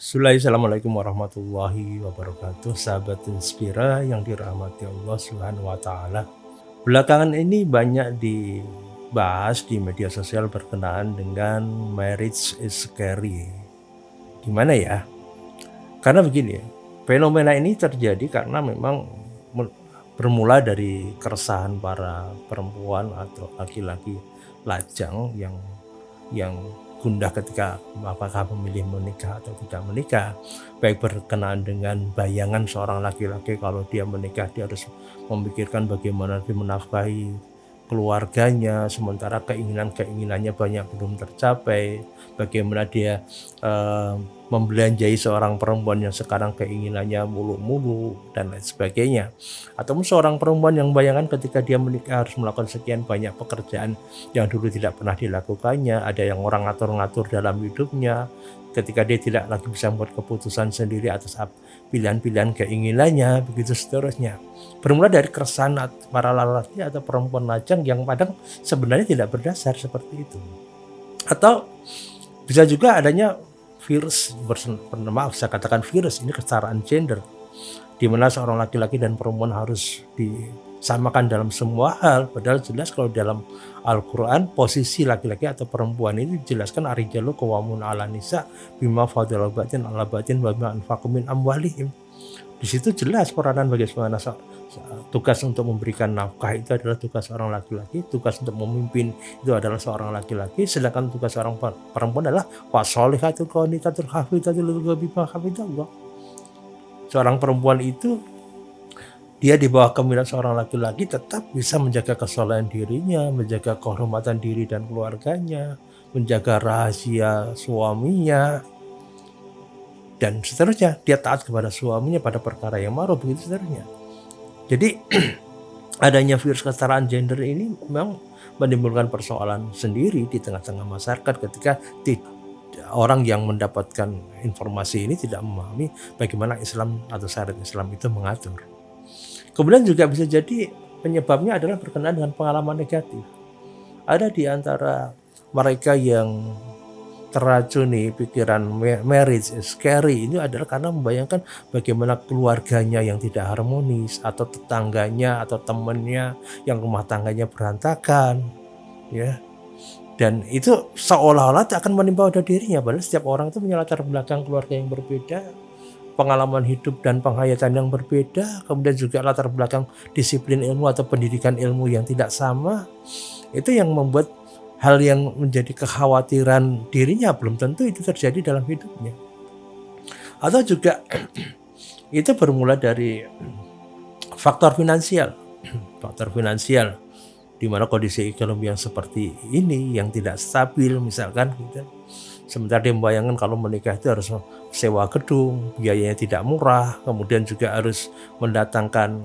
Assalamualaikum warahmatullahi wabarakatuh, sahabat Inspira yang dirahmati Allah Subhanahu wa taala. Belakangan ini banyak dibahas di media sosial berkenaan dengan marriage is scary. Gimana ya? Karena begini, fenomena ini terjadi karena memang me- bermula dari keresahan para perempuan atau laki-laki lajang yang gundah ketika apakah memilih menikah atau tidak menikah, baik berkenaan dengan bayangan seorang laki-laki kalau dia menikah dia harus memikirkan bagaimana dia menafkahi keluarganya, sementara keinginannya banyak belum tercapai, bagaimana dia eh, membelanjai seorang perempuan yang sekarang keinginannya mulu-mulu dan lain sebagainya, atau seorang perempuan yang bayangan ketika dia menikah harus melakukan sekian banyak pekerjaan yang dulu tidak pernah dilakukannya, ada yang orang ngatur-ngatur dalam hidupnya, ketika dia tidak lagi bisa membuat keputusan sendiri atas pilihan-pilihan keinginannya, begitu seterusnya. Bermula dari keresahan para lelaki atau perempuan lajang yang kadang sebenarnya tidak berdasar seperti itu. Atau bisa juga adanya virus, maaf saya katakan virus, ini kesetaraan gender, di mana seorang laki-laki dan perempuan harus disamakan dalam semua hal, padahal jelas kalau dalam Al-Quran posisi laki-laki atau perempuan ini dijelaskan arijalu qawamun 'alan nisa bima fadala ba'din 'ala ba'din wa bima anfaqu min amwalihim. Di situ jelas peranan bagaimana tugas untuk memberikan nafkah itu adalah tugas seorang laki-laki, tugas untuk memimpin itu adalah seorang laki-laki, sedangkan tugas seorang perempuan adalah fasolihatul qanitatul hafizatul ghaibi bima hafizallah. Seorang perempuan itu dia di bawah kepemimpinan seorang laki-laki tetap bisa menjaga kesolehan dirinya, menjaga kehormatan diri dan keluarganya, menjaga rahasia suaminya, dan seterusnya. Dia taat kepada suaminya pada perkara yang ma'ruf, begitu seterusnya. Jadi adanya virus kesetaraan gender ini memang menimbulkan persoalan sendiri di tengah-tengah masyarakat ketika orang yang mendapatkan informasi ini tidak memahami bagaimana Islam atau syariat Islam itu mengatur. Kemudian juga bisa jadi penyebabnya adalah berkenaan dengan pengalaman negatif. Ada di antara mereka yang teracuni pikiran marriage is scary ini adalah karena membayangkan bagaimana keluarganya yang tidak harmonis, atau tetangganya atau temannya yang rumah tangganya berantakan, ya. Dan itu seolah-olah akan menimpa pada dirinya, padahal setiap orang itu punya latar belakang keluarga yang berbeda, pengalaman hidup dan penghayatan yang berbeda, kemudian juga latar belakang disiplin ilmu atau pendidikan ilmu yang tidak sama. Itu yang membuat hal yang menjadi kekhawatiran dirinya belum tentu itu terjadi dalam hidupnya. Atau juga itu bermula dari faktor finansial. Faktor finansial di mana kondisi ekonomi yang seperti ini yang tidak stabil misalkan gitu. Sementara dia membayangkan kalau menikah itu harus sewa gedung, biayanya tidak murah, kemudian juga harus mendatangkan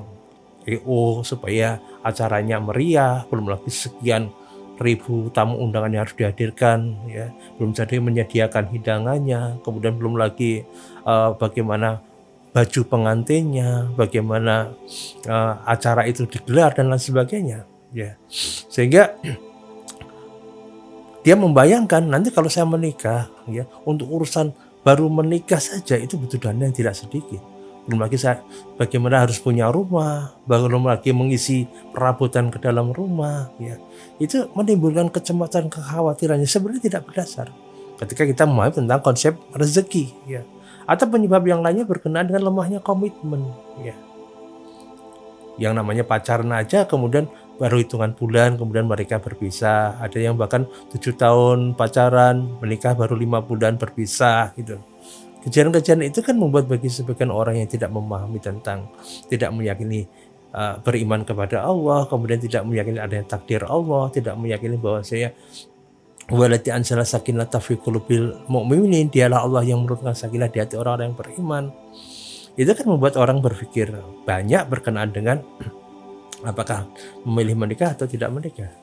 EO supaya acaranya meriah, belum lagi sekian ribu tamu undangan yang harus dihadirkan, ya, belum jadi menyediakan hidangannya, kemudian belum lagi bagaimana baju pengantinnya, bagaimana acara itu digelar dan lain sebagainya, ya. Sehingga dia membayangkan nanti kalau saya menikah, ya, untuk urusan baru menikah saja itu butuh dana yang tidak sedikit. Belum lagi saya bagaimana harus punya rumah, belum lagi mengisi perabotan ke dalam rumah, ya. Itu menimbulkan kecemasan, kekhawatirannya sebenarnya tidak berdasar. Ketika kita memahami tentang konsep rezeki, ya. Atau penyebab yang lainnya berkenaan dengan lemahnya komitmen, ya. Yang namanya pacaran aja kemudian baru hitungan bulan kemudian mereka berpisah, ada yang bahkan 7 tahun pacaran menikah baru 5 bulan berpisah gitu. Kejadian-kejadian itu kan membuat bagi sebagian orang yang tidak memahami tentang, tidak meyakini beriman kepada Allah, kemudian tidak meyakini adanya takdir Allah, tidak meyakini bahwa saya walati anzala sakinata fi qulubil mu'minin, dialah Allah yang menurunkan sakinah di hati orang-orang yang beriman. Itu kan membuat orang berpikir banyak berkenaan dengan apakah memilih menikah atau tidak menikah.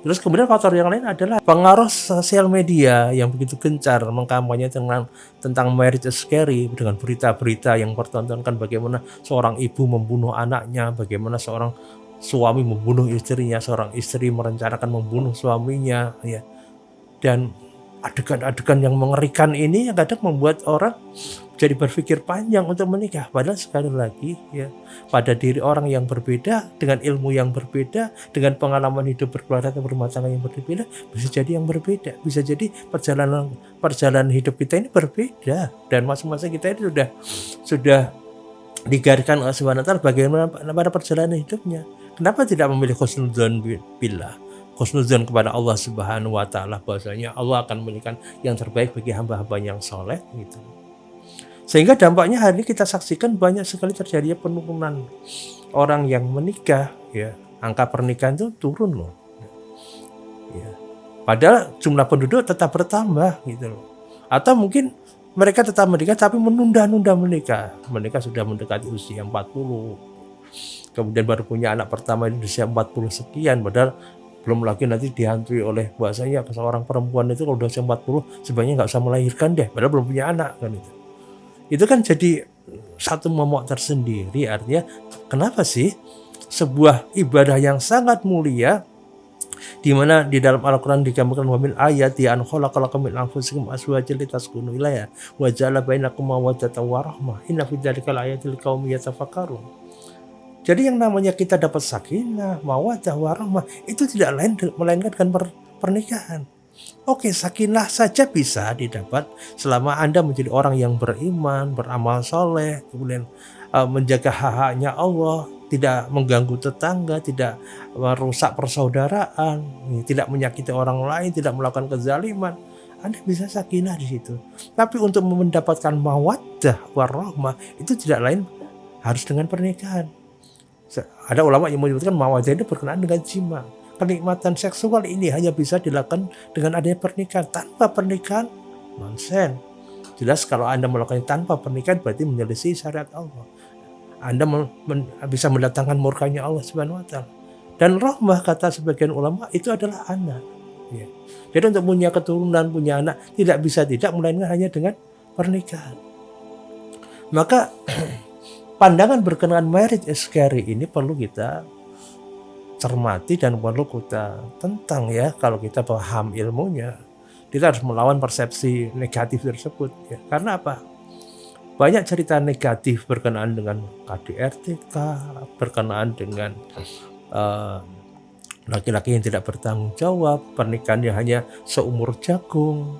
Terus kemudian faktor yang lain adalah pengaruh sosial media yang begitu gencar mengkampanyekan tentang marriage is scary dengan berita-berita yang mempertontonkan bagaimana seorang ibu membunuh anaknya, bagaimana seorang suami membunuh istrinya, seorang istri merencanakan membunuh suaminya, ya. Dan adegan-adegan yang mengerikan ini yang kadang membuat orang jadi berpikir panjang untuk menikah. Padahal sekali lagi ya, pada diri orang yang berbeda, dengan ilmu yang berbeda, dengan pengalaman hidup berkeluarga atau berumah tangga yang berbeda, bisa jadi yang berbeda. Bisa jadi perjalanan hidup kita ini berbeda, dan masing-masing kita ini sudah digariskan oleh Subhanahu wa taala bagaimana pada perjalanan hidupnya. Kenapa tidak memilih husnudzon billah? Husnudzon kepada Allah Subhanahu wa taala, bahwasanya Allah akan memberikan yang terbaik bagi hamba-hamba yang soleh gitu. Sehingga dampaknya hari ini kita saksikan banyak sekali terjadi penurunan orang yang menikah ya. Angka pernikahan itu turun loh. Ya. Padahal jumlah penduduk tetap bertambah gitu loh. Atau mungkin mereka tetap menikah tapi menunda-nunda menikah. Mereka sudah mendekati usia 40. Kemudian baru punya anak pertama di usia 40 sekian, padahal belum lagi nanti dihantui oleh bahasanya seorang perempuan itu kalau udah usia 40 sebenarnya nggak usah melahirkan deh, padahal belum punya anak kan itu. Itu kan jadi satu momok tersendiri. Artinya kenapa sih sebuah ibadah yang sangat mulia, di mana di dalam Al-Qur'an digambarkan wa min ayati an khalaqalakum min anfusikum azwajan litaskunu ilaiha wa ja'ala bainakum mawaddatan wa rahmah inna fi dzalika laayatil liqaumin yatafakkarun. Jadi yang namanya kita dapat sakinah, mawaddah, warahmah itu tidak lain melainkan dengan pernikahan. Oke, sakinah saja bisa didapat selama Anda menjadi orang yang beriman, beramal soleh, kemudian menjaga hak-haknya Allah, tidak mengganggu tetangga, tidak merusak persaudaraan, tidak menyakiti orang lain, tidak melakukan kezaliman. Anda bisa sakinah di situ. Tapi untuk mendapatkan mawaddah, warahmah itu tidak lain harus dengan pernikahan. Ada ulama yang menyebutkan mawaddah itu berkenaan dengan jima. Kenikmatan seksual ini hanya bisa dilakukan dengan adanya pernikahan. Tanpa pernikahan, nonsen. Jelas kalau Anda melakukannya tanpa pernikahan berarti menyelisih syariat Allah. Anda bisa mendatangkan murkanya Allah Subhanahu wa taala. Dan rahmah kata sebagian ulama itu adalah anak. Ya. Jadi untuk punya keturunan, punya anak tidak bisa tidak melainkan hanya dengan pernikahan. Maka pandangan berkenaan marriage is scary ini perlu kita cermati dan perlu kita tentang ya. Kalau kita paham ilmunya, kita harus melawan persepsi negatif tersebut ya. Karena apa? Banyak cerita negatif berkenaan dengan KDRT, berkenaan dengan laki-laki yang tidak bertanggung jawab, pernikahan yang hanya seumur jagung,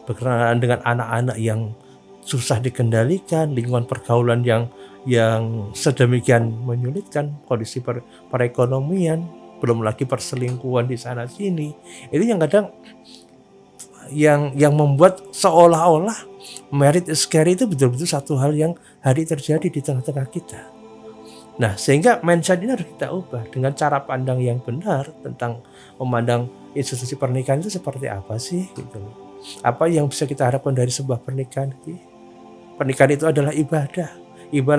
berkenaan dengan anak-anak yang susah dikendalikan, lingkungan pergaulan yang sedemikian menyulitkan, kondisi perekonomian, belum lagi perselingkuhan di sana sini. Itu yang kadang yang membuat seolah-olah marriage is scary itu betul-betul satu hal yang hari terjadi di tengah-tengah kita. Nah, sehingga mindset ini harus kita ubah dengan cara pandang yang benar tentang memandang institusi pernikahan itu seperti apa sih gitu. Apa yang bisa kita harapkan dari sebuah pernikahan itu? Pernikahan itu adalah ibadah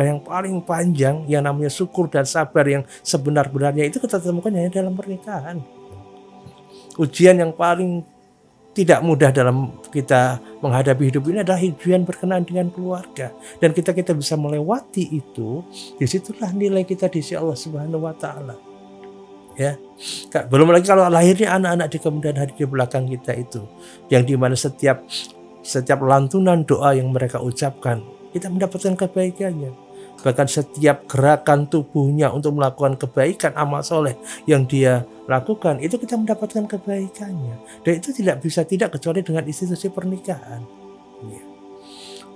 yang paling panjang, yang namanya syukur dan sabar yang sebenar-benarnya itu kita temukan hanya dalam pernikahan. Ujian yang paling tidak mudah dalam kita menghadapi hidup ini adalah ujian berkenaan dengan keluarga. Dan kita bisa melewati itu, disitulah nilai kita di sisi Allah Subhanahu wa taala. Ya. Belum lagi kalau lahirnya anak-anak di kemudian hari di belakang kita itu, yang dimana setiap lantunan doa yang mereka ucapkan kita mendapatkan kebaikannya. Bahkan setiap gerakan tubuhnya untuk melakukan kebaikan, amal soleh yang dia lakukan, itu kita mendapatkan kebaikannya. Dan itu tidak bisa tidak kecuali dengan institusi pernikahan. Ya.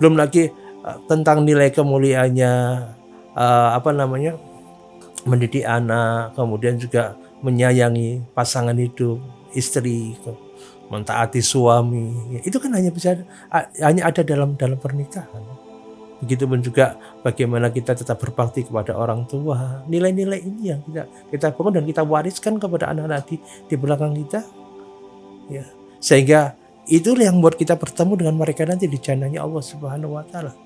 Belum lagi tentang nilai kemuliaannya, mendidik anak, kemudian juga menyayangi pasangan hidup, istri, mentaati suami. Ya, itu kan hanya ada dalam pernikahan. Begitupun juga bagaimana kita tetap berbakti kepada orang tua. Nilai-nilai ini yang kita bangun dan kita wariskan kepada anak-anak di belakang kita. Ya. Sehingga itulah yang membuat kita bertemu dengan mereka nanti di jannahnya Allah Subhanahu wa taala.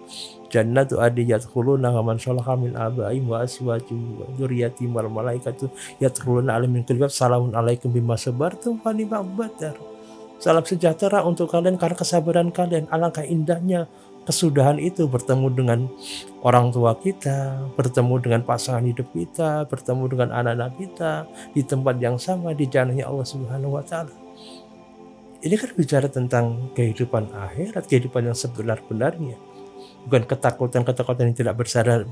Jannatu adnin yadkhuluna man shalaha min abaihim wa azwajihim wa dzurriyyatihim wal malaikatu yadkhuluna alaihim min kulli bab salamun alaikum bima sabartum fa ni'mal badar. Salam sejahtera untuk kalian karena kesabaran kalian. Alangkah indahnya kesudahan itu bertemu dengan orang tua kita, bertemu dengan pasangan hidup kita, bertemu dengan anak-anak kita di tempat yang sama di jannahnya Allah Subhanahu wa taala. Ini kan bicara tentang kehidupan akhirat, kehidupan yang sebenar-benarnya. Bukan ketakutan-ketakutan yang tidak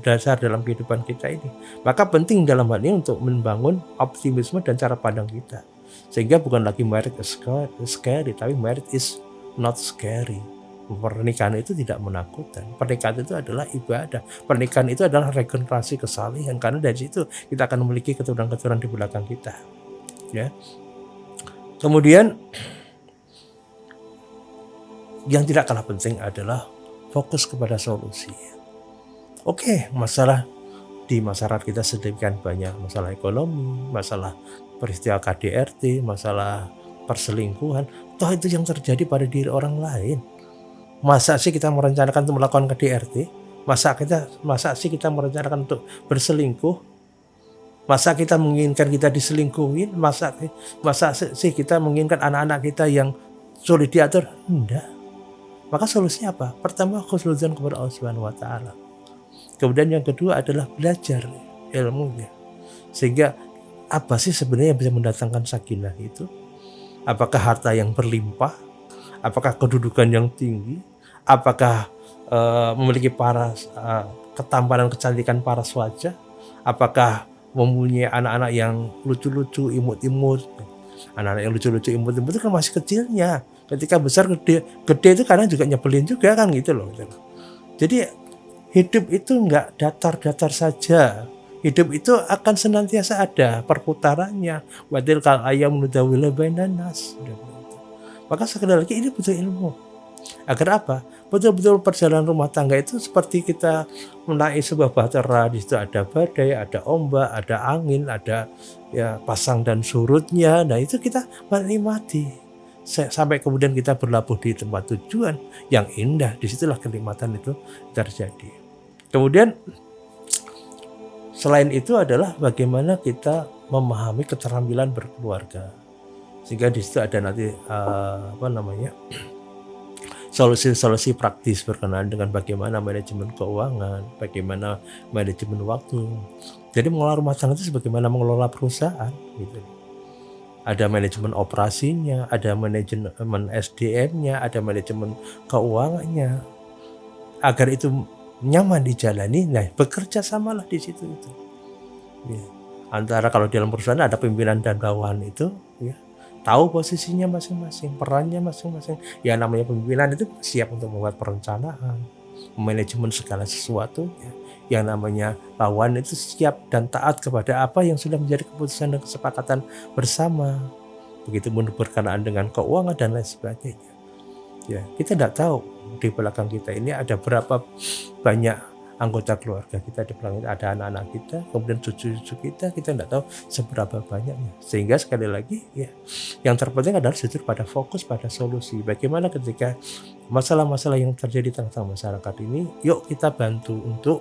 dasar dalam kehidupan kita ini. Maka penting dalam hal ini untuk membangun optimisme dan cara pandang kita. Sehingga bukan lagi marriage is scary, tapi marriage is not scary. Pernikahan itu tidak menakutkan. Pernikahan itu adalah ibadah. Pernikahan itu adalah regenerasi kesalehan. Karena dari situ kita akan memiliki keturunan-keturunan di belakang kita. Ya. Kemudian yang tidak kalah penting adalah fokus kepada solusi. Oke, masalah di masyarakat kita sedemikian banyak, masalah ekonomi, masalah peristiwa KDRT, masalah perselingkuhan, toh itu yang terjadi pada diri orang lain. Masa sih kita merencanakan untuk melakukan KDRT? Masa sih kita merencanakan untuk berselingkuh? Masa kita menginginkan kita diselingkuhin? Masa sih kita menginginkan anak-anak kita yang sulit diatur? Enggak. Maka solusinya apa? Pertama, khusnudzon kepada Allah Subhanahu wa taala. Kemudian yang kedua adalah belajar ilmunya. Sehingga apa sih sebenarnya yang bisa mendatangkan sakinah itu? Apakah harta yang berlimpah? Apakah kedudukan yang tinggi? Apakah memiliki ketampanan kecantikan paras wajah? Apakah mempunyai anak-anak yang lucu-lucu, imut-imut? Anak-anak yang lucu-lucu, imut-imut itu kan masih kecilnya. Ketika besar gede itu kadang juga nyebelin juga kan gitu loh. Jadi hidup itu enggak datar-datar saja. Hidup itu akan senantiasa ada perputarannya. Wadil kal ayam nudawila bainan nas. Maka sekali lagi ini butuh ilmu. Agar apa? Betul-betul perjalanan rumah tangga itu seperti kita menaiki sebuah bahtera. Di situ ada badai, ada ombak, ada angin, ada ya pasang dan surutnya. Nah itu kita menikmati. Sampai kemudian kita berlabuh di tempat tujuan yang indah. Disitulah kenikmatan itu terjadi. Kemudian selain itu adalah bagaimana kita memahami keterampilan berkeluarga. Sehingga di situ ada nanti solusi-solusi praktis berkenaan dengan bagaimana manajemen keuangan, bagaimana manajemen waktu. Jadi mengelola rumah tangga itu sebagaimana mengelola perusahaan gitu. Ada manajemen operasinya, ada manajemen SDM-nya, ada manajemen keuangannya. Agar itu nyaman dijalani, nah bekerja samalah di situ itu. Ya. Antara kalau dalam perusahaan ada pimpinan dan bawahan itu, ya, tahu posisinya masing-masing, perannya masing-masing. Ya namanya pimpinan itu siap untuk membuat perencanaan, manajemen segala sesuatunya. Yang namanya bawahan itu siap dan taat kepada apa yang sudah menjadi keputusan dan kesepakatan bersama. Begitu pun berkenaan dengan keuangan dan lain sebagainya. Ya, kita tidak tahu di belakang kita ini ada berapa banyak anggota keluarga kita, di belakang kita ada anak-anak kita, kemudian cucu-cucu kita tidak tahu seberapa banyaknya. Sehingga sekali lagi ya, yang terpenting adalah jujur pada fokus pada solusi. Bagaimana ketika masalah-masalah yang terjadi tentang masyarakat ini, yuk kita bantu untuk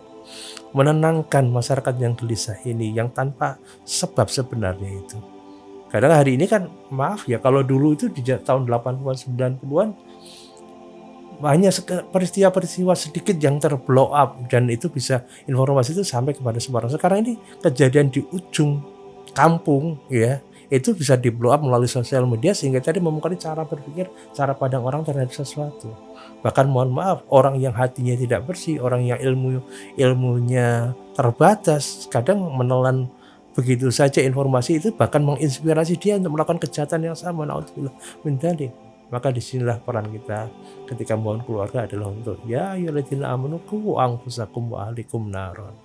menenangkan masyarakat yang gelisah ini, yang tanpa sebab sebenarnya itu. Kadang hari ini kan maaf ya, kalau dulu itu di tahun 80-an 90-an banyak peristiwa-peristiwa sedikit yang terblow up dan itu bisa informasi itu sampai kepada semua orang. Sekarang ini kejadian di ujung kampung ya, itu bisa di blow up melalui sosial media sehingga tadi mempengaruhi cara berpikir, cara pandang orang terhadap sesuatu. Bahkan mohon maaf, orang yang hatinya tidak bersih, orang yang ilmunya terbatas, kadang menelan begitu saja informasi itu, bahkan menginspirasi dia untuk melakukan kejahatan yang sama. Naudzubillah min dzalik. Maka disinilah peran kita ketika membangun keluarga adalah untuk ya ayyuhalladzina amanu qu anfusakum wa ahlikum naron.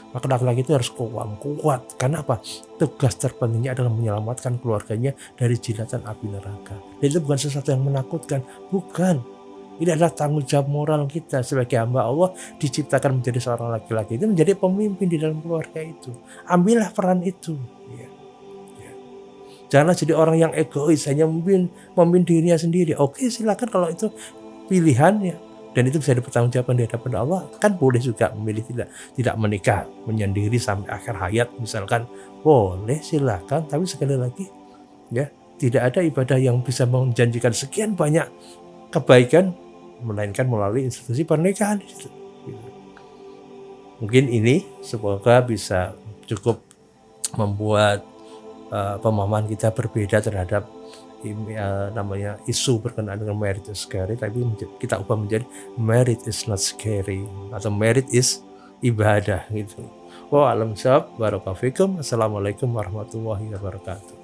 Maka laki-laki itu harus kuat. Karena apa? Tugas terpentingnya adalah menyelamatkan keluarganya dari jilatan api neraka. Dan itu bukan sesuatu yang menakutkan, bukan. Ini adalah tanggung jawab moral kita sebagai hamba Allah, diciptakan menjadi seorang laki-laki itu menjadi pemimpin di dalam keluarga itu. Ambillah peran itu. Ya. Janganlah jadi orang yang egois, hanya memimpin dirinya sendiri. Oke, silakan kalau itu pilihannya. Dan itu bisa dipertanggungjawabkan di hadapan Allah. Kan boleh juga memilih tidak menikah, menyendiri sampai akhir hayat misalkan. Boleh, silakan. Tapi sekali lagi, ya tidak ada ibadah yang bisa menjanjikan sekian banyak kebaikan, melainkan melalui institusi pernikahan. Mungkin ini semoga bisa cukup membuat pemahaman kita berbeda terhadap namanya isu berkenaan dengan marriage is scary, tapi kita ubah menjadi marriage is not scary atau marriage is ibadah gitu. Wallahu a'lam bishawab. Barakallahu fikum. Assalamualaikum warahmatullahi wabarakatuh.